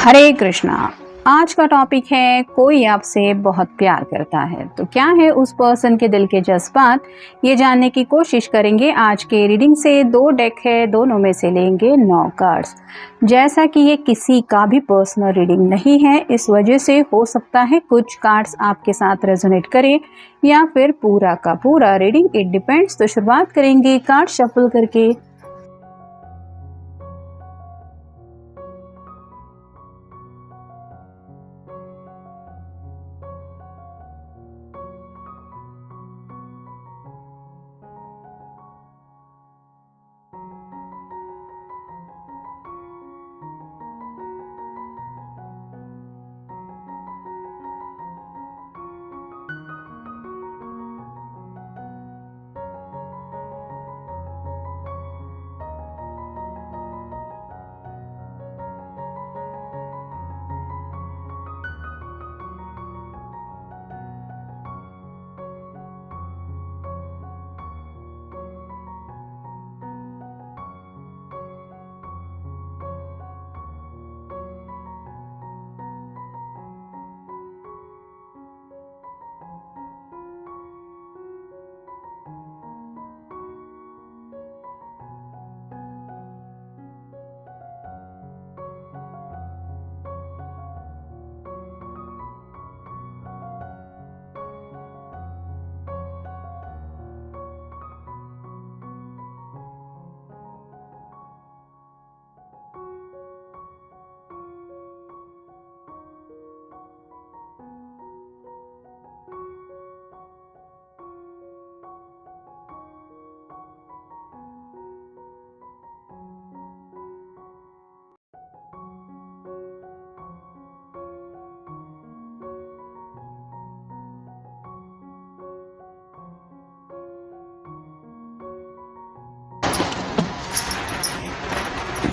हरे कृष्णा। आज का टॉपिक है कोई आपसे बहुत प्यार करता है तो क्या है उस पर्सन के दिल के जज्बात, ये जानने की कोशिश करेंगे। आज के रीडिंग से 2 डेक है, दोनों में से लेंगे 9 कार्ड्स। जैसा कि ये किसी का भी पर्सनल रीडिंग नहीं है, इस वजह से हो सकता है कुछ कार्ड्स आपके साथ रेजोनेट करें या फिर पूरा का पूरा रीडिंग, इट डिपेंड्स। तो शुरुआत करेंगे कार्ड शफल करके।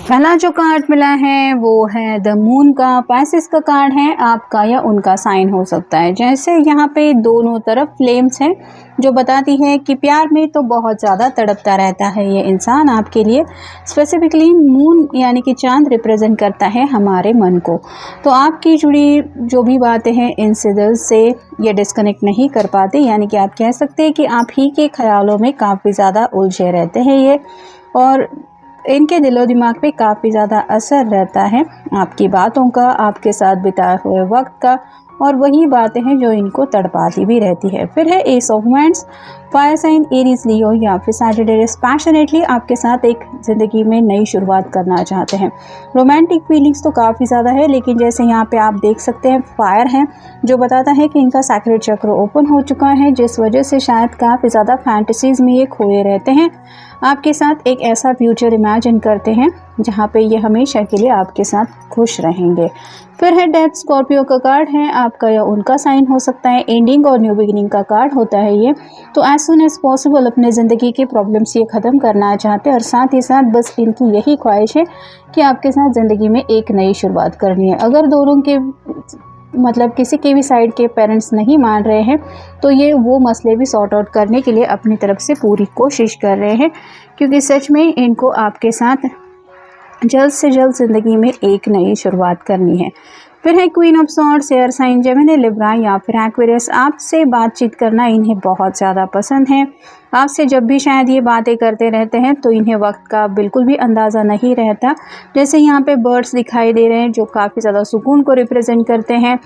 पहला जो कार्ड मिला है वो है द मून का। पैसेस का कार्ड है, आपका या उनका साइन हो सकता है। जैसे यहाँ पे दोनों तरफ फ्लेम्स हैं, जो बताती है कि प्यार में तो बहुत ज़्यादा तड़पता रहता है ये इंसान आपके लिए। स्पेसिफिकली मून यानी कि चांद रिप्रेजेंट करता है हमारे मन को। तो आपकी जुड़ी जो भी बातें हैं इनसे दिल से ये डिस्कनेक्ट नहीं कर पाते, यानी कि आप कह सकते हैं कि आप ही के ख्यालों में काफ़ी ज़्यादा उलझे रहते हैं ये, और इनके दिलो दिमाग पे काफ़ी ज़्यादा असर रहता है आपकी बातों का, आपके साथ बिताए हुए वक्त का, और वही बातें हैं जो इनको तड़पाती भी रहती है। फिर है ace of wands. Fire sign Aries, Leo या फिर सैजिटेरियस पैशनेटली आपके साथ एक ज़िंदगी में नई शुरुआत करना चाहते हैं। रोमांटिक फीलिंग्स तो काफ़ी ज़्यादा है, लेकिन जैसे यहाँ पे आप देख सकते हैं फायर है, जो बताता है कि इनका सैक्रेड चक्र ओपन हो चुका है, जिस वजह से शायद काफ़ी ज़्यादा फैंटेसीज़ में ये खोए रहते हैं। आपके साथ एक ऐसा फ्यूचर इमेजिन करते हैं जहाँ पे ये हमेशा के लिए आपके साथ खुश रहेंगे। फिर है डेथ। स्कॉर्पियो का कार्ड है, आपका या उनका साइन हो सकता है। एंडिंग और न्यू बिगिनिंग का कार्ड होता है ये। तो एज सुन एज पॉसिबल अपने ज़िंदगी के प्रॉब्लम्स ये ख़त्म करना चाहते हैं, और साथ ही साथ बस इनकी यही ख्वाहिश है कि आपके साथ ज़िंदगी में एक नई शुरुआत करनी है। अगर दोनों के मतलब किसी के भी साइड के पेरेंट्स नहीं मान रहे हैं तो ये वो मसले भी सॉर्ट आउट करने के लिए अपनी तरफ से पूरी कोशिश कर रहे हैं, क्योंकि सच में इनको आपके साथ जल्द से जल्द ज़िंदगी में एक नई शुरुआत करनी है। फिर है queen of swords. Air sign Gemini, Libra या फिर एक्वेरियस। आपसे बातचीत करना इन्हें बहुत ज़्यादा पसंद है। आपसे जब भी शायद ये बातें करते रहते हैं तो इन्हें वक्त का बिल्कुल भी अंदाज़ा नहीं रहता। जैसे यहाँ पे बर्ड्स दिखाई दे रहे हैं जो काफ़ी ज़्यादा सुकून को रिप्रेजेंट करते हैं,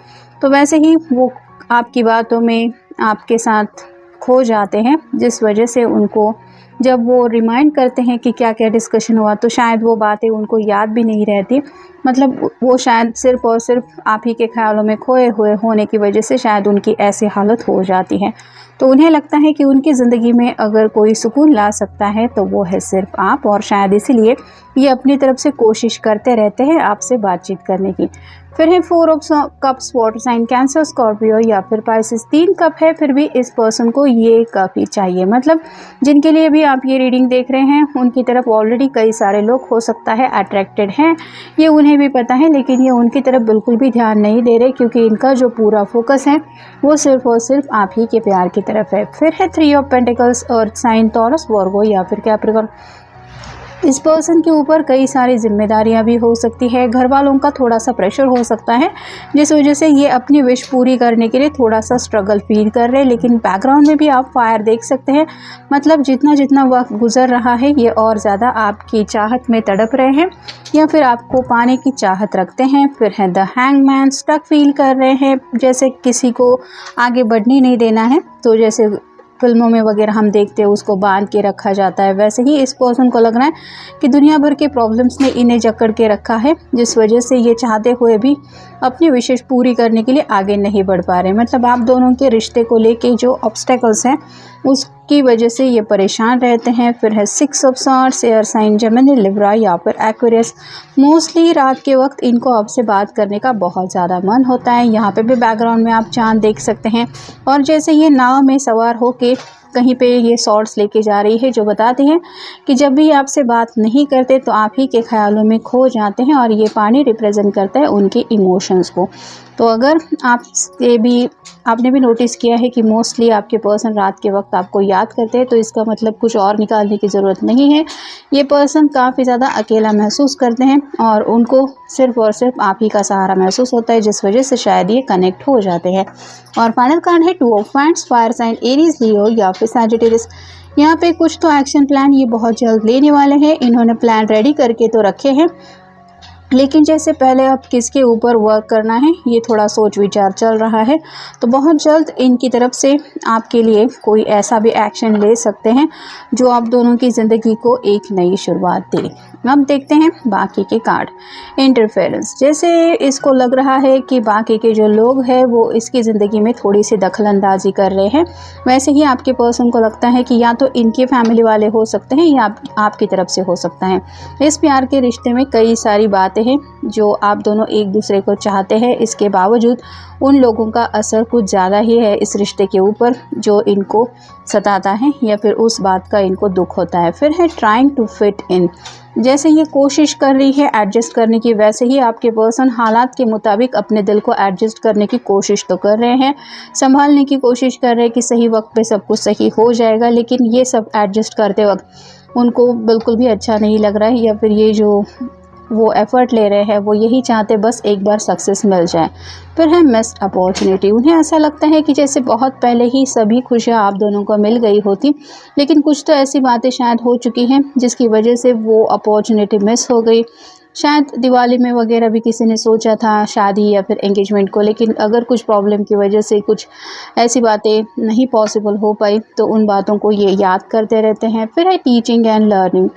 तो वैसे ही वो आपकी बातों में आपके साथ खो जाते हैं, जिस वजह से उनको जब वो रिमाइंड करते हैं कि क्या क्या डिस्कशन हुआ तो शायद वो बातें उनको याद भी नहीं रहती। मतलब वो शायद सिर्फ और सिर्फ आप ही के ख्यालों में खोए हुए होने की वजह से शायद उनकी ऐसी हालत हो जाती है। तो उन्हें लगता है कि उनकी ज़िंदगी में अगर कोई सुकून ला सकता है तो वो है सिर्फ आप, और शायद इसीलिए ये अपनी तरफ से कोशिश करते रहते हैं आपसे बातचीत करने की। फिर है 4 of cups, water sign Cancer, Scorpio या फिर पाइसेस। 3 कप है, फिर भी इस पर्सन को ये कप ही चाहिए। मतलब जिनके लिए भी आप ये रीडिंग देख रहे हैं उनकी तरफ ऑलरेडी कई सारे लोग हो सकता है अट्रैक्टेड हैं, ये उन्हें भी पता है, लेकिन ये उनकी तरफ बिल्कुल भी ध्यान नहीं दे रहे, क्योंकि इनका जो पूरा फोकस है वो सिर्फ और सिर्फ आप ही के प्यार की तरफ है। फिर है 3 of pentacles, earth sign, Taurus, Virgo या फिर कैप्रिकॉर्न। इस पर्सन के ऊपर कई सारी जिम्मेदारियां भी हो सकती है, घर वालों का थोड़ा सा प्रेशर हो सकता है, जिस वजह से ये अपनी विश पूरी करने के लिए थोड़ा सा स्ट्रगल फील कर रहे हैं। लेकिन बैकग्राउंड में भी आप फायर देख सकते हैं, मतलब जितना जितना वक्त गुजर रहा है ये और ज़्यादा आपकी चाहत में तड़प रहे हैं या फिर आपको पाने की चाहत रखते हैं। फिर है द हैंगमैन, स्टक फील कर रहे हैं, जैसे किसी को आगे बढ़ने नहीं देना है। तो जैसे फिल्मों में वगैरह हम देखते हैं उसको बांध के रखा जाता है, वैसे ही इस पर्सन को लग रहा है कि दुनिया भर के प्रॉब्लम्स ने इन्हें जकड़ के रखा है, जिस वजह से ये चाहते हुए भी अपनी विशेष पूरी करने के लिए आगे नहीं बढ़ पा रहे। मतलब आप दोनों के रिश्ते को लेके जो ऑब्स्टेकल्स हैं उसकी वजह से ये परेशान रहते हैं। फिर है 6 of swords, air sign Gemini, Libra या फिर एक्वेरियस। मोस्टली रात के वक्त इनको आपसे बात करने का बहुत ज़्यादा मन होता है। यहाँ पे भी बैकग्राउंड में आप चांद देख सकते हैं, और जैसे ये नाव में सवार होके कहीं पे ये सॉर्ड्स लेके जा रही है, जो बताते हैं कि जब भी आपसे बात नहीं करते तो आप ही के ख्यालों में खो जाते हैं, और ये पानी रिप्रेजेंट करता है उनके इमोशंस को। तो अगर आपने भी नोटिस किया है कि मोस्टली आपके पर्सन रात के वक्त आपको याद करते हैं, तो इसका मतलब कुछ और निकालने की ज़रूरत नहीं है। ये पर्सन काफ़ी ज़्यादा अकेला महसूस करते हैं और उनको सिर्फ़ और सिर्फ आप ही का सहारा महसूस होता है, जिस वजह से शायद ये कनेक्ट हो जाते हैं। और फाइनल कार्ड है 2 of wands, fire sign Aries, Leo या फिर सैजिटेरियस। यहाँ पे कुछ तो एक्शन प्लान ये बहुत जल्द लेने वाले हैं। इन्होंने प्लान रेडी करके तो रखे हैं, लेकिन जैसे पहले अब किसके ऊपर वर्क करना है ये थोड़ा सोच विचार चल रहा है। तो बहुत जल्द इनकी तरफ से आपके लिए कोई ऐसा भी एक्शन ले सकते हैं जो आप दोनों की ज़िंदगी को एक नई शुरुआत दे। अब देखते हैं बाकी के कार्ड। इंटरफेरेंस, जैसे इसको लग रहा है कि बाकी के जो लोग हैं वो इसकी ज़िंदगी में थोड़ी सी दखलंदाजी कर रहे हैं। वैसे ही आपके पर्सन को लगता है कि या तो इनके फैमिली वाले हो सकते हैं या आपकी तरफ से हो सकता है। इस प्यार के रिश्ते में कई सारी बातें हैं जो आप दोनों एक दूसरे को चाहते हैं, इसके बावजूद उन लोगों का असर कुछ ज़्यादा ही है इस रिश्ते के ऊपर जो इनको सताता है या फिर उस बात का इनको दुख होता है। फिर है ट्राइंग टू फिट इन, जैसे ये कोशिश कर रही है एडजस्ट करने की, वैसे ही आपके पर्सन हालात के मुताबिक अपने दिल को एडजस्ट करने की कोशिश तो कर रहे हैं, संभालने की कोशिश कर रहे हैं कि सही वक्त पे सब कुछ सही हो जाएगा। लेकिन ये सब एडजस्ट करते वक्त उनको बिल्कुल भी अच्छा नहीं लग रहा है, या फिर ये जो वो एफ़र्ट ले रहे हैं वो यही चाहते बस एक बार सक्सेस मिल जाए। फिर है मिस्ड अपॉर्चुनिटी, उन्हें ऐसा लगता है कि जैसे बहुत पहले ही सभी खुशियाँ आप दोनों को मिल गई होती, लेकिन कुछ तो ऐसी बातें शायद हो चुकी हैं जिसकी वजह से वो अपॉर्चुनिटी मिस हो गई। शायद दिवाली में वगैरह भी किसी ने सोचा था शादी या फिर एंगेजमेंट को, लेकिन अगर कुछ प्रॉब्लम की वजह से कुछ ऐसी बातें नहीं पॉसिबल हो पाई तो उन बातों को ये याद करते रहते हैं। फिर है टीचिंग एंड लर्निंग,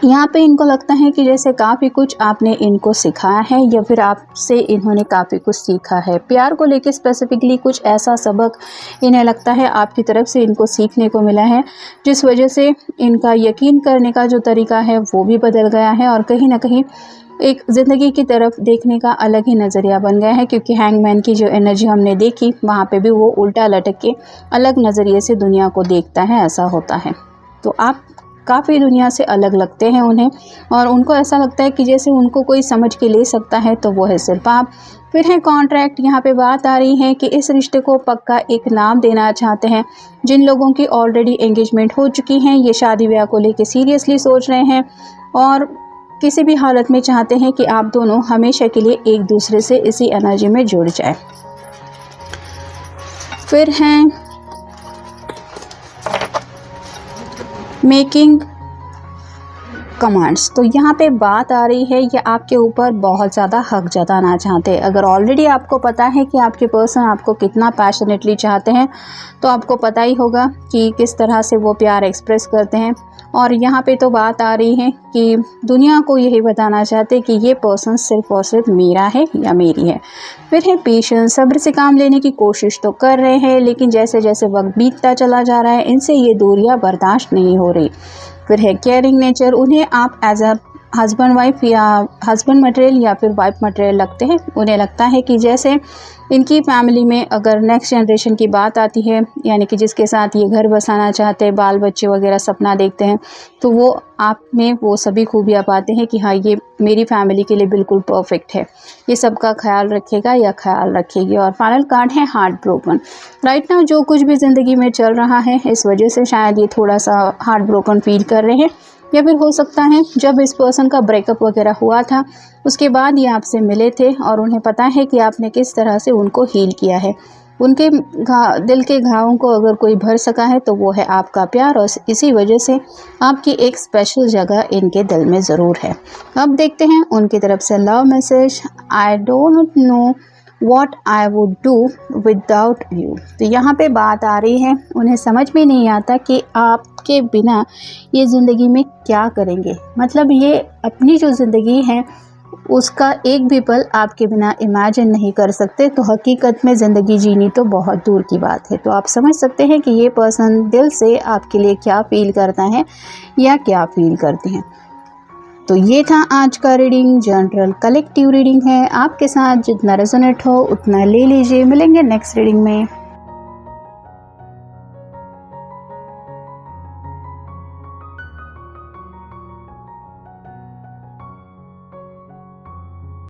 यहाँ पे इनको लगता है कि जैसे काफ़ी कुछ आपने इनको सिखाया है या फिर आपसे इन्होंने काफ़ी कुछ सीखा है। प्यार को लेके स्पेसिफिकली कुछ ऐसा सबक इन्हें लगता है आपकी तरफ से इनको सीखने को मिला है, जिस वजह से इनका यकीन करने का जो तरीका है वो भी बदल गया है और कहीं ना कहीं एक ज़िंदगी की तरफ देखने का अलग ही नज़रिया बन गया है। क्योंकि हैंगमैन की जो एनर्जी हमने देखी वहाँ पे भी वो उल्टा लटक के अलग नज़रिए से दुनिया को देखता है, ऐसा होता है। तो आप काफ़ी दुनिया से अलग लगते हैं उन्हें, और उनको ऐसा लगता है कि जैसे उनको कोई समझ के ले सकता है तो वो है सिर्फ आप। फिर है कॉन्ट्रैक्ट, यहाँ पे बात आ रही है कि इस रिश्ते को पक्का एक नाम देना चाहते हैं। जिन लोगों की ऑलरेडी एंगेजमेंट हो चुकी हैं ये शादी ब्याह को लेके सीरियसली सोच रहे हैं और किसी भी हालत में चाहते हैं कि आप दोनों हमेशा के लिए एक दूसरे से इसी एनर्जी में जुड़ जाए। फिर हैं मेकिंग कमांड्स, तो यहाँ पे बात आ रही है कि आपके ऊपर बहुत ज़्यादा हक जताना चाहते हैं। अगर ऑलरेडी आपको पता है कि आपके पर्सन आपको कितना पैशनेटली चाहते हैं तो आपको पता ही होगा कि किस तरह से वो प्यार एक्सप्रेस करते हैं। और यहाँ पे तो बात आ रही है कि दुनिया को यही बताना चाहते हैं कि ये पर्सन सिर्फ और सिर्फ मेरा है या मेरी है। फिर है पेशेंस, सब्र से काम लेने की कोशिश तो कर रहे हैं लेकिन जैसे जैसे वक्त बीतता चला जा रहा है इनसे ये दूरियां बर्दाश्त नहीं हो रही। फिर है केयरिंग नेचर, उन्हें आप एज अ हस्बैंड वाइफ या हस्बैंड मटेरियल या फिर वाइफ मटेरियल लगते हैं। उन्हें लगता है कि जैसे इनकी फैमिली में अगर नेक्स्ट जनरेशन की बात आती है, यानी कि जिसके साथ ये घर बसाना चाहते हैं, बाल बच्चे वगैरह सपना देखते हैं, तो वो आप में वो सभी खूबियाँ पाते हैं कि हाँ ये मेरी फैमिली के लिए बिल्कुल परफेक्ट है, ये सबका ख्याल रखेगा या ख्याल रखेगी। और फाइनल कार्ड है हार्ट ब्रोकन। राइट नाउ जो कुछ भी ज़िंदगी में चल रहा है इस वजह से शायद ये थोड़ा सा हार्ट ब्रोकन फील कर रहे हैं, या फिर हो सकता है जब इस पर्सन का ब्रेकअप वगैरह हुआ था उसके बाद ये आपसे मिले थे और उन्हें पता है कि आपने किस तरह से उनको हील किया है। उनके दिल के घावों को अगर कोई भर सका है तो वो है आपका प्यार, और इसी वजह से आपकी एक स्पेशल जगह इनके दिल में ज़रूर है। अब देखते हैं उनकी तरफ से love message. I don't know what I would do without you. तो यहाँ पे बात आ रही है, उन्हें समझ में नहीं आता कि आपके बिना ये ज़िंदगी में क्या करेंगे। मतलब ये अपनी जो ज़िंदगी है उसका एक भी पल आपके बिना इमेजिन नहीं कर सकते। तो हकीकत में ज़िंदगी जीनी तो बहुत दूर की बात है। तो आप समझ सकते हैं कि ये पर्सन दिल से आपके लिए क्या फ़ील करता है या क्या फ़ील करते हैं। तो ये था आज का रीडिंग, जनरल कलेक्टिव रीडिंग है। आपके साथ जितना रेजोनेट हो उतना ले लीजिए। मिलेंगे नेक्स्ट रीडिंग में।